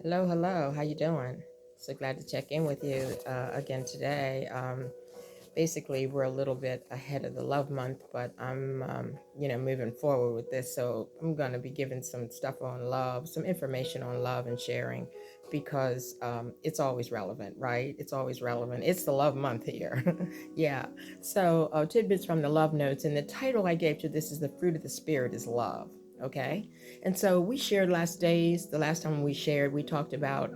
Hello, hello. How you doing? So glad to check in with you again today. Basically, we're a little bit ahead of the love month, but I'm, moving forward with this. So I'm going to be giving some stuff on love, some information on love and sharing because it's always relevant, right? It's always relevant. It's the love month here. Yeah. So tidbits from the love notes. And the title I gave to this is The Fruit of the Spirit is Love. Okay. And so we shared the last time we shared, we talked about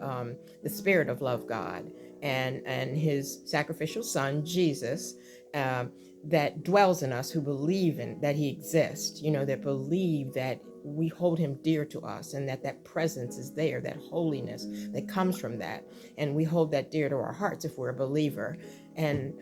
the spirit of love God and his sacrificial son, Jesus, um, that dwells in us who believe in that he exists, that believe that we hold him dear to us and that presence is there, that holiness that comes from that. And we hold that dear to our hearts if we're a believer. And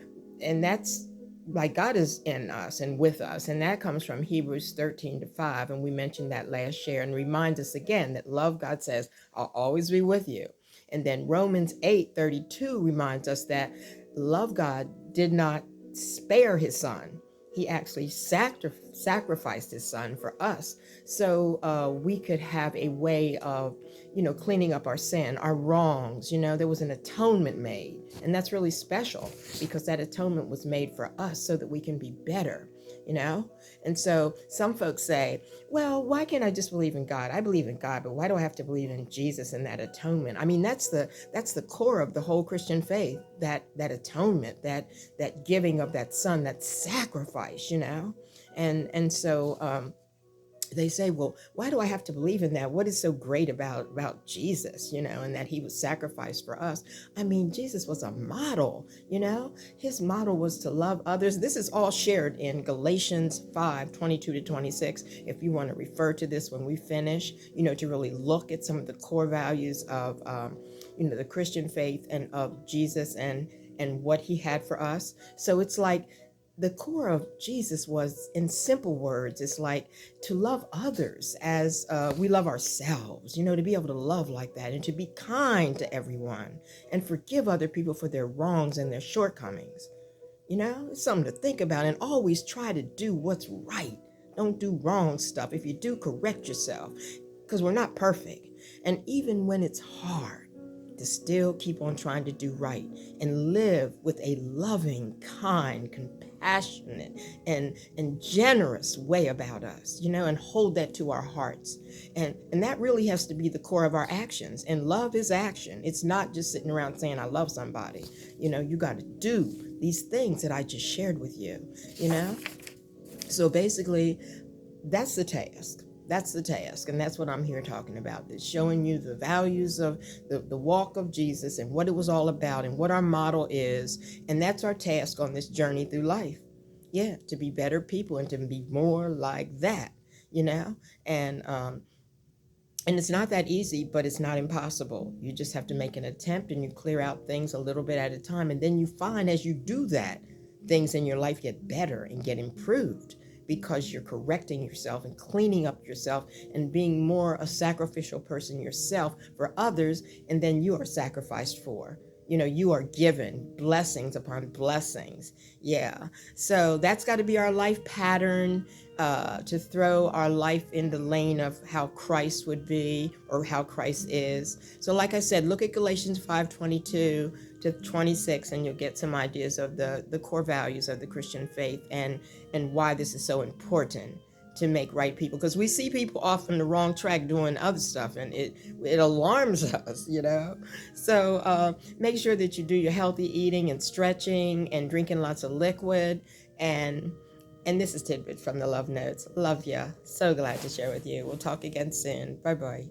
and that's like God is in us and with us. And that comes from Hebrews 13:5. And we mentioned that last share and reminds us again that love, God says, I'll always be with you. And then Romans 8:32 reminds us that love God did not spare his son. He actually sacrificed his son for us so we could have a way of, cleaning up our sin, our wrongs. There was an atonement made. And that's really special because that atonement was made for us so that we can be better, you know? And so some folks say, well, why can't I just believe in God? I believe in God, but why do I have to believe in Jesus and that atonement? I mean, that's the core of the whole Christian faith, that atonement, that giving of that son, that sacrifice, And so they say, well, why do I have to believe in that? What is so great about Jesus, and that he was sacrificed for us? I mean, Jesus was a model, his model was to love others. This is all shared in Galatians 5:22-26. If you want to refer to this when we finish, to really look at some of the core values of, the Christian faith and of Jesus and what he had for us. So it's like, the core of Jesus was, in simple words, it's like to love others as we love ourselves, to be able to love like that and to be kind to everyone and forgive other people for their wrongs and their shortcomings. It's something to think about, and always try to do what's right. Don't do wrong stuff. If you do, correct yourself, because we're not perfect. And even when it's hard, to still keep on trying to do right and live with a loving, kind, compassionate, and generous way about us, and hold that to our hearts. And that really has to be the core of our actions. And love is action. It's not just sitting around saying I love somebody. You got to do these things that I just shared with you, So basically, that's the task. That's the task. And that's what I'm here talking about. It's showing you the values of the walk of Jesus and what it was all about and what our model is. And that's our task on this journey through life. Yeah, to be better people and to be more like that, And and it's not that easy, but it's not impossible. You just have to make an attempt and you clear out things a little bit at a time. And then you find as you do that, things in your life get better and get improved because you're correcting yourself and cleaning up yourself and being more a sacrificial person yourself for others. And then you are sacrificed for. You are given blessings upon blessings. Yeah. So that's got to be our life pattern, to throw our life in the lane of how Christ would be or how Christ is. So like I said, look at Galatians 5:22-26 and you'll get some ideas of the core values of the Christian faith and why this is so important to make right people, because we see people off on the wrong track doing other stuff and it alarms us. So make sure that you do your healthy eating and stretching and drinking lots of liquid. And this is Tidbits from the Love Notes. Love ya. So glad to share with you. We'll talk again soon. Bye bye.